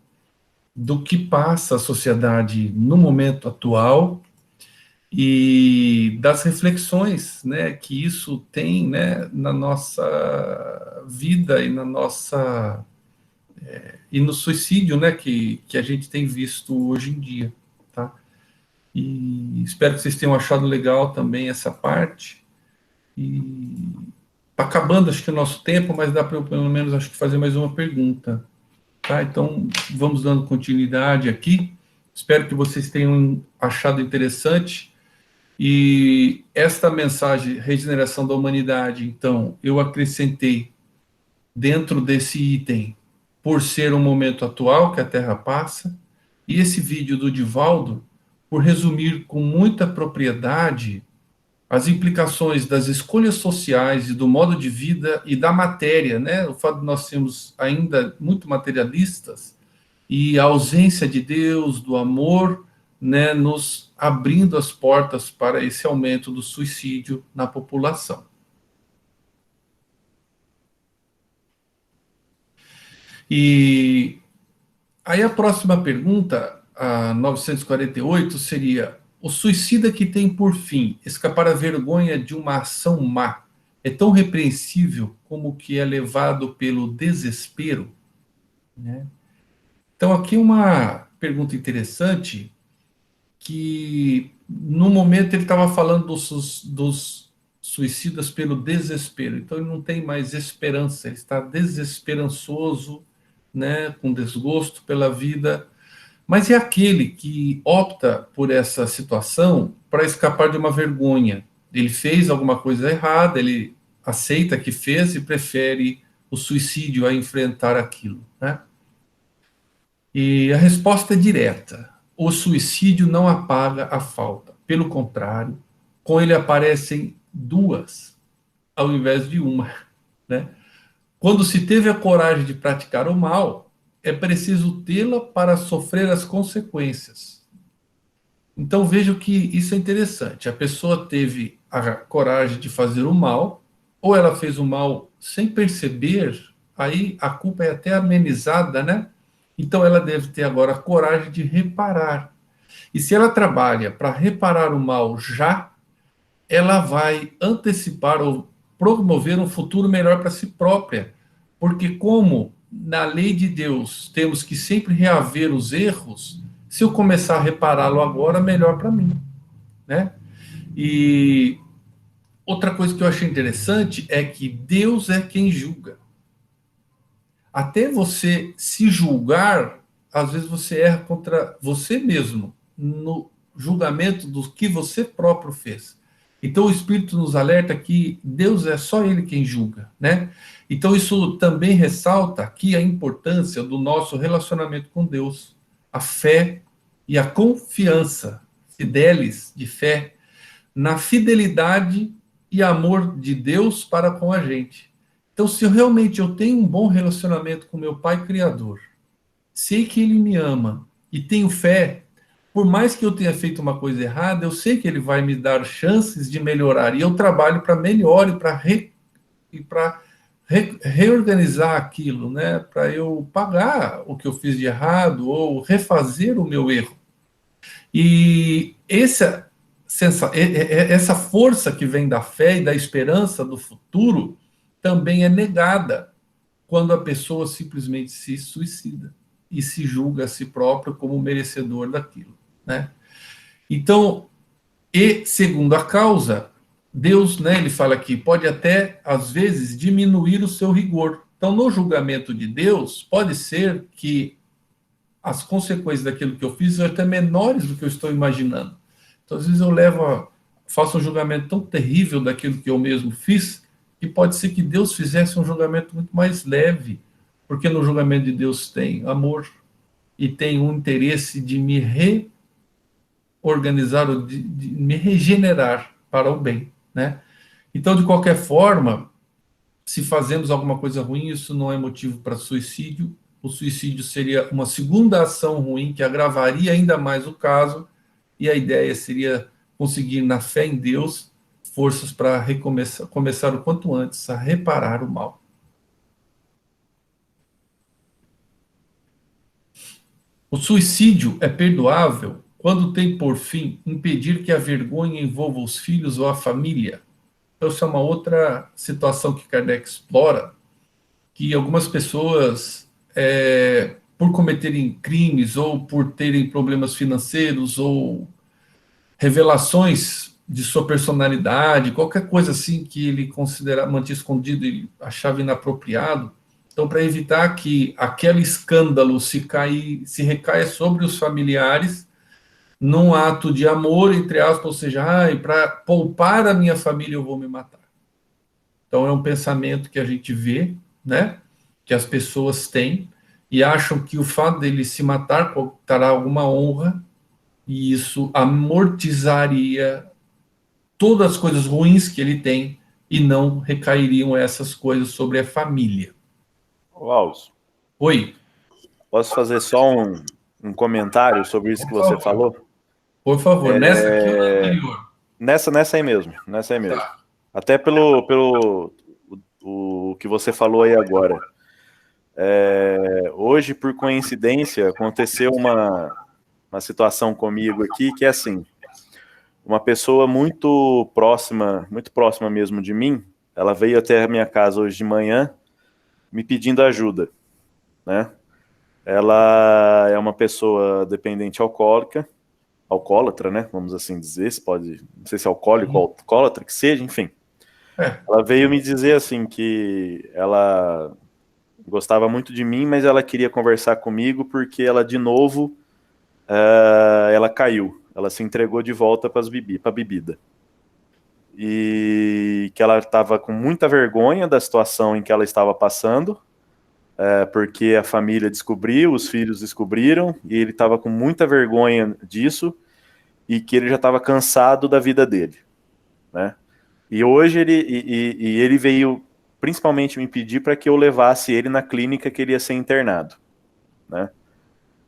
do que passa a sociedade no momento atual e das reflexões, né, que isso tem, né, na nossa vida e na nossa e no suicídio, né, que a gente tem visto hoje em dia, tá? E espero que vocês tenham achado legal também essa parte. E tá acabando, acho que o nosso tempo, mas dá para eu, pelo menos, acho que fazer mais uma pergunta, tá? Então, vamos dando continuidade aqui. Espero que vocês tenham achado interessante. E esta mensagem, regeneração da humanidade, então, eu acrescentei dentro desse item, por ser um momento atual que a Terra passa, e esse vídeo do Divaldo, por resumir com muita propriedade as implicações das escolhas sociais e do modo de vida e da matéria, né? O fato de nós sermos ainda muito materialistas e a ausência de Deus, do amor, né, nos abrindo as portas para esse aumento do suicídio na população. E aí a próxima pergunta, a 948, seria: o suicida que tem por fim escapar à vergonha de uma ação má é tão repreensível como o que é levado pelo desespero? Né? Então, aqui uma pergunta interessante, que no momento ele estava falando dos suicidas pelo desespero, então ele não tem mais esperança, ele está desesperançoso, né, com desgosto pela vida. Mas é aquele que opta por essa situação para escapar de uma vergonha. Ele fez alguma coisa errada, ele aceita que fez e prefere o suicídio a enfrentar aquilo, né? E a resposta é direta: o suicídio não apaga a falta. Pelo contrário, com ele aparecem duas, ao invés de uma, né? Quando se teve a coragem de praticar o mal, é preciso tê-la para sofrer as consequências. Então vejo que isso é interessante. A pessoa teve a coragem de fazer o mal, ou ela fez o mal sem perceber, aí a culpa é até amenizada, né? Então ela deve ter agora a coragem de reparar. E se ela trabalha para reparar o mal já, ela vai antecipar ou promover um futuro melhor para si própria. Porque como na lei de Deus temos que sempre reaver os erros, se eu começar a repará-lo agora, melhor para mim, né? E outra coisa que eu achei interessante é que Deus é quem julga. Até você se julgar, às vezes você erra contra você mesmo, no julgamento do que você próprio fez. Então o Espírito nos alerta que Deus é só Ele quem julga, né? Então isso também ressalta aqui a importância do nosso relacionamento com Deus, a fé e a confiança, fidelis, de fé, na fidelidade e amor de Deus para com a gente. Então, se realmente eu tenho um bom relacionamento com meu Pai Criador, sei que Ele me ama e tenho fé, por mais que eu tenha feito uma coisa errada, eu sei que Ele vai me dar chances de melhorar, e eu trabalho para melhorar e para reorganizar aquilo, né? Para eu pagar o que eu fiz de errado ou refazer o meu erro. E essa força que vem da fé e da esperança do futuro também é negada quando a pessoa simplesmente se suicida e se julga a si próprio como merecedor daquilo, né? Então, e segundo a causa, Deus, né, ele fala aqui, pode até, às vezes, diminuir o seu rigor. Então, no julgamento de Deus, pode ser que as consequências daquilo que eu fiz são até menores do que eu estou imaginando. Então, às vezes faço um julgamento tão terrível daquilo que eu mesmo fiz, que pode ser que Deus fizesse um julgamento muito mais leve, porque no julgamento de Deus tem amor e tem um interesse de me reorganizar, ou de me regenerar para o bem, né? Então, de qualquer forma, se fazemos alguma coisa ruim, isso não é motivo para suicídio. O suicídio seria uma segunda ação ruim que agravaria ainda mais o caso, e a ideia seria conseguir, na fé em Deus, forças para começar o quanto antes a reparar o mal. O suicídio é perdoável quando tem por fim impedir que a vergonha envolva os filhos ou a família. Então, isso é uma outra situação que Kardec explora, que algumas pessoas, por cometerem crimes ou por terem problemas financeiros ou revelações de sua personalidade, qualquer coisa assim que ele mantinha escondido e achava inapropriado, então, para evitar que aquele escândalo se recaia sobre os familiares, num ato de amor, entre aspas, ou seja, para poupar a minha família eu vou me matar. Então é um pensamento que a gente vê, né, que as pessoas têm, e acham que o fato dele se matar trará alguma honra, e isso amortizaria todas as coisas ruins que ele tem, e não recairiam essas coisas sobre a família. Alves, Oi. posso fazer só um comentário sobre isso que você falou? Por favor, nessa aqui ou na anterior? Nessa aí mesmo, nessa aí mesmo. Tá. Até pelo o que você falou aí agora. Hoje, por coincidência, aconteceu uma situação comigo aqui que é assim, uma pessoa muito próxima mesmo de mim, ela veio até a minha casa hoje de manhã me pedindo ajuda, né? Ela é uma pessoa dependente alcoólatra, né? Vamos assim dizer, se pode, não sei se é alcoólico ou alcoólatra, que seja, enfim. Ela veio me dizer assim que ela gostava muito de mim, mas ela queria conversar comigo porque ela, de novo, ela caiu. Ela se entregou de volta para a bebida. E que ela estava com muita vergonha da situação em que ela estava passando, porque a família descobriu, os filhos descobriram, e ele estava com muita vergonha disso, e que ele já estava cansado da vida dele, né? E hoje ele veio principalmente me pedir para que eu levasse ele na clínica que ele ia ser internado, né?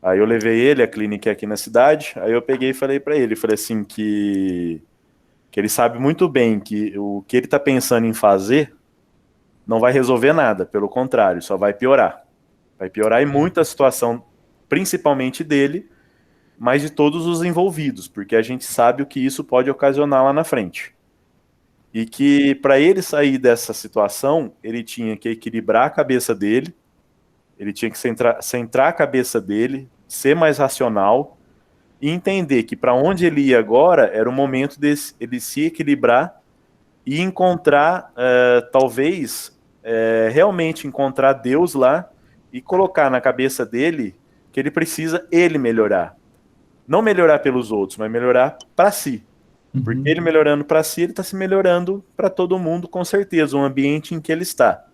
Aí eu levei ele, a clínica é aqui na cidade, aí eu peguei e falei para ele, falei assim que ele sabe muito bem que o que ele está pensando em fazer não vai resolver nada, pelo contrário, só vai piorar. Vai piorar em muito a situação, principalmente dele, mas de todos os envolvidos, porque a gente sabe o que isso pode ocasionar lá na frente. E que para ele sair dessa situação, ele tinha que equilibrar a cabeça dele, ele tinha que centrar a cabeça dele, ser mais racional e entender que para onde ele ia agora era o momento de ele se equilibrar e encontrar, talvez, realmente encontrar Deus lá e colocar na cabeça dele que ele precisa ele melhorar. Não melhorar pelos outros, mas melhorar para si. Porque ele melhorando para si, ele está se melhorando para todo mundo, com certeza, o ambiente em que ele está.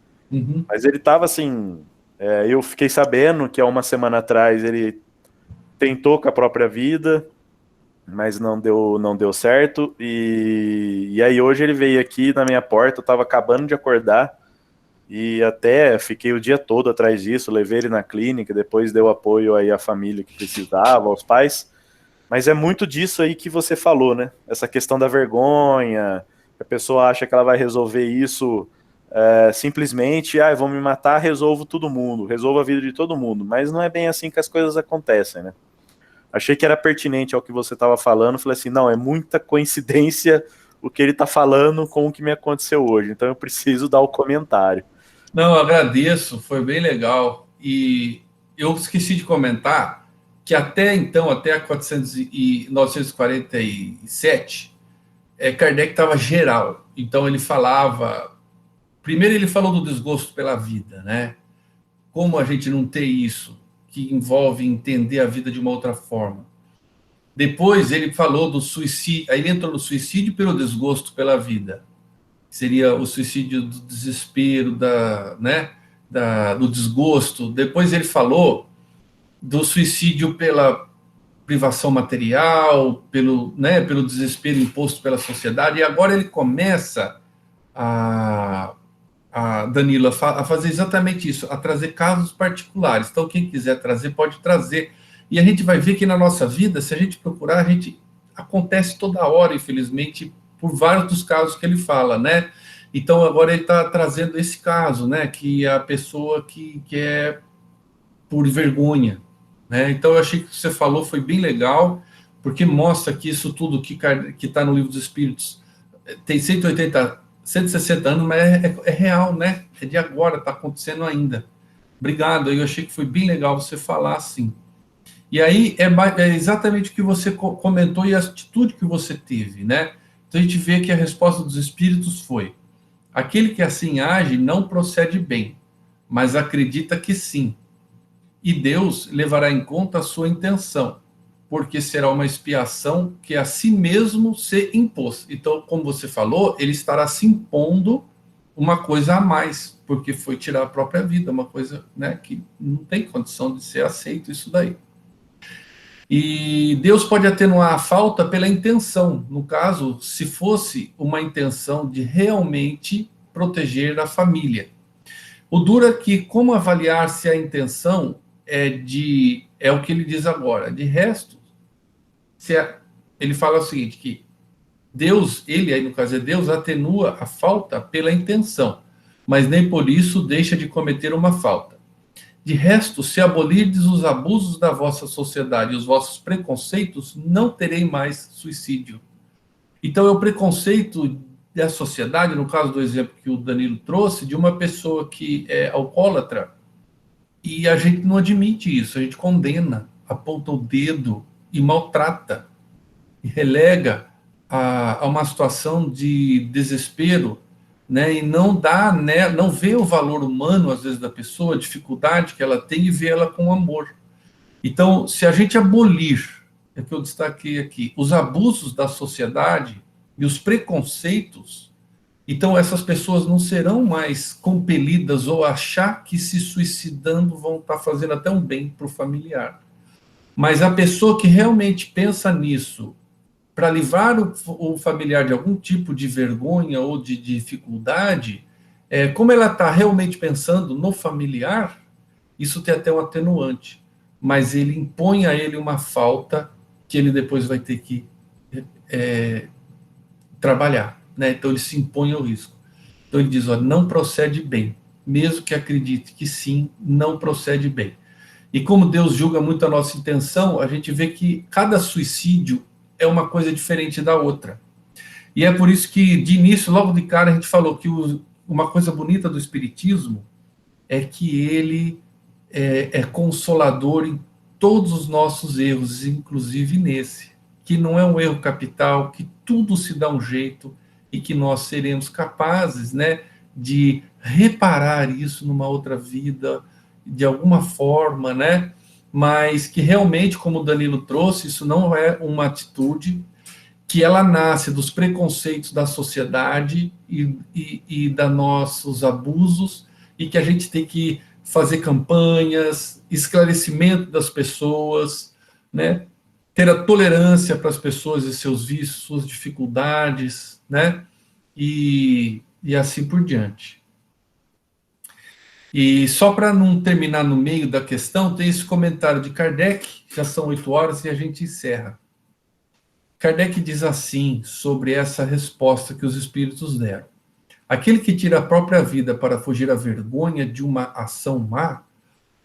Mas ele estava assim, eu fiquei sabendo que há uma semana atrás ele tentou com a própria vida, mas não deu certo, e aí hoje ele veio aqui na minha porta, eu estava acabando de acordar, e até fiquei o dia todo atrás disso, levei ele na clínica, depois deu apoio aí à família que precisava, aos pais, mas é muito disso aí que você falou, né? Essa questão da vergonha, a pessoa acha que ela vai resolver isso simplesmente, eu vou me matar, resolvo todo mundo, resolvo a vida de todo mundo, mas não é bem assim que as coisas acontecem, né? Achei que era pertinente ao que você estava falando, falei assim, não, é muita coincidência o que ele está falando com o que me aconteceu hoje, então eu preciso dar o comentário. Não, eu agradeço, foi bem legal, e eu esqueci de comentar que até então, até 947, Kardec estava geral. Então ele falava... Primeiro ele falou do desgosto pela vida, né? Como a gente não ter isso, que envolve entender a vida de uma outra forma. Depois ele falou do suicídio, aí ele entrou no suicídio pelo desgosto pela vida. Seria o suicídio do desespero, do desgosto. Depois ele falou do suicídio pela privação material, pelo desespero imposto pela sociedade, e agora ele começa a Danilo, a fazer exatamente isso, a trazer casos particulares. Então, quem quiser trazer, pode trazer. E a gente vai ver que na nossa vida, se a gente procurar, acontece toda hora, infelizmente, por vários dos casos que ele fala, né? Então, agora ele está trazendo esse caso, né? Que a pessoa que é por vergonha, né? Então, eu achei que o que você falou foi bem legal, porque mostra que isso tudo que está no Livro dos Espíritos tem 160 anos, mas é real, né? É de agora, está acontecendo ainda. Obrigado, eu achei que foi bem legal você falar assim. E aí é exatamente o que você comentou e a atitude que você teve, né? Então a gente vê que a resposta dos espíritos foi: aquele que assim age não procede bem, mas acredita que sim. E Deus levará em conta a sua intenção. porque será uma expiação que a si mesmo se impôs. Então, como você falou, ele estará se impondo uma coisa a mais, porque foi tirar a própria vida, uma coisa, né, que não tem condição de ser aceito isso daí. E Deus pode atenuar a falta pela intenção, no caso, se fosse uma intenção de realmente proteger a família. O duro é que, como avaliar se a intenção é o que ele diz agora, de resto, ele fala o seguinte, que Deus, ele aí no caso é Deus, atenua a falta pela intenção, mas nem por isso deixa de cometer uma falta. De resto, se abolirdes os abusos da vossa sociedade e os vossos preconceitos, não terei mais suicídio. Então, é o preconceito da sociedade, no caso do exemplo que o Danilo trouxe, de uma pessoa que é alcoólatra, e a gente não admite isso, a gente condena, aponta o dedo e maltrata, e relega a uma situação de desespero, né, e não dá, né, não vê o valor humano, às vezes, da pessoa, a dificuldade que ela tem e vê ela com amor. Então, se a gente abolir, é que eu destaquei aqui, os abusos da sociedade e os preconceitos, então essas pessoas não serão mais compelidas ou achar que se suicidando vão estar fazendo até um bem para o familiar. Mas a pessoa que realmente pensa nisso, para livrar o familiar de algum tipo de vergonha ou de dificuldade, como ela está realmente pensando no familiar, isso tem até um atenuante, mas ele impõe a ele uma falta que ele depois vai ter que trabalhar, né? Então ele se impõe ao risco. Então ele diz, ó, não procede bem, mesmo que acredite que sim, não procede bem. E como Deus julga muito a nossa intenção, a gente vê que cada suicídio é uma coisa diferente da outra. E é por isso que, de início, logo de cara, a gente falou que uma coisa bonita do Espiritismo é que ele é consolador em todos os nossos erros, inclusive nesse, que não é um erro capital, que tudo se dá um jeito e que nós seremos capazes, né, de reparar isso numa outra vida, de alguma forma, né, mas que realmente, como o Danilo trouxe, isso não é uma atitude que ela nasce dos preconceitos da sociedade e da nossos abusos, e que a gente tem que fazer campanhas, esclarecimento das pessoas, né, ter a tolerância para as pessoas e seus vícios, suas dificuldades, né, e assim por diante. E só para não terminar no meio da questão, tem esse comentário de Kardec, já são 8 horas e a gente encerra. Kardec diz assim, sobre essa resposta que os espíritos deram. Aquele que tira a própria vida para fugir à vergonha de uma ação má,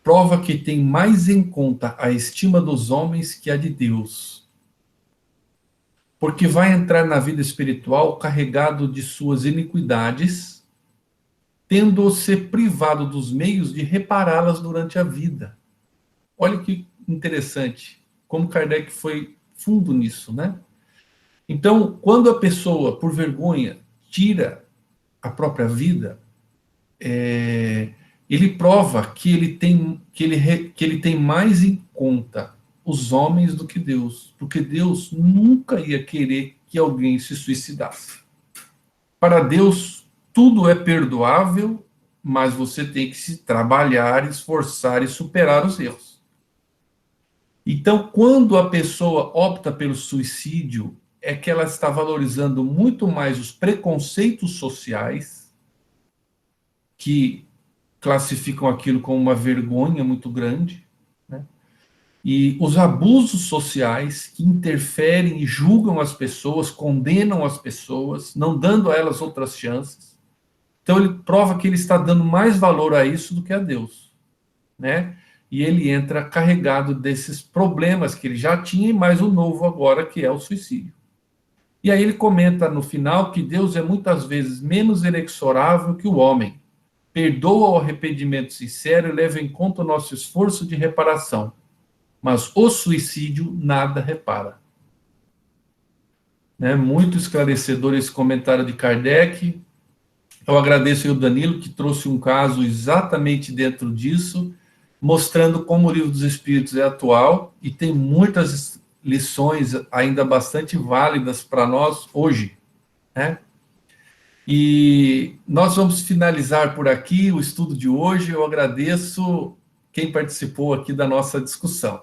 prova que tem mais em conta a estima dos homens que a de Deus. Porque vai entrar na vida espiritual carregado de suas iniquidades, tendo-se privado dos meios de repará-las durante a vida. Olha que interessante, como Kardec foi fundo nisso, né? Então, quando a pessoa, por vergonha, tira a própria vida, ele prova que ele tem mais em conta os homens do que Deus, porque Deus nunca ia querer que alguém se suicidasse. Para Deus, tudo é perdoável, mas você tem que se trabalhar, esforçar e superar os erros. Então, quando a pessoa opta pelo suicídio, é que ela está valorizando muito mais os preconceitos sociais, que classificam aquilo como uma vergonha muito grande, né? E os abusos sociais que interferem e julgam as pessoas, condenam as pessoas, não dando a elas outras chances. Então ele prova que ele está dando mais valor a isso do que a Deus, né? E ele entra carregado desses problemas que ele já tinha e mais o novo agora, que é o suicídio. E aí ele comenta no final que Deus é muitas vezes menos inexorável que o homem, perdoa o arrependimento sincero e leva em conta o nosso esforço de reparação, mas o suicídio nada repara. Né? Muito esclarecedor esse comentário de Kardec. Eu agradeço ao Danilo, que trouxe um caso exatamente dentro disso, mostrando como o Livro dos Espíritos é atual e tem muitas lições ainda bastante válidas para nós hoje, né? E nós vamos finalizar por aqui o estudo de hoje. Eu agradeço quem participou aqui da nossa discussão.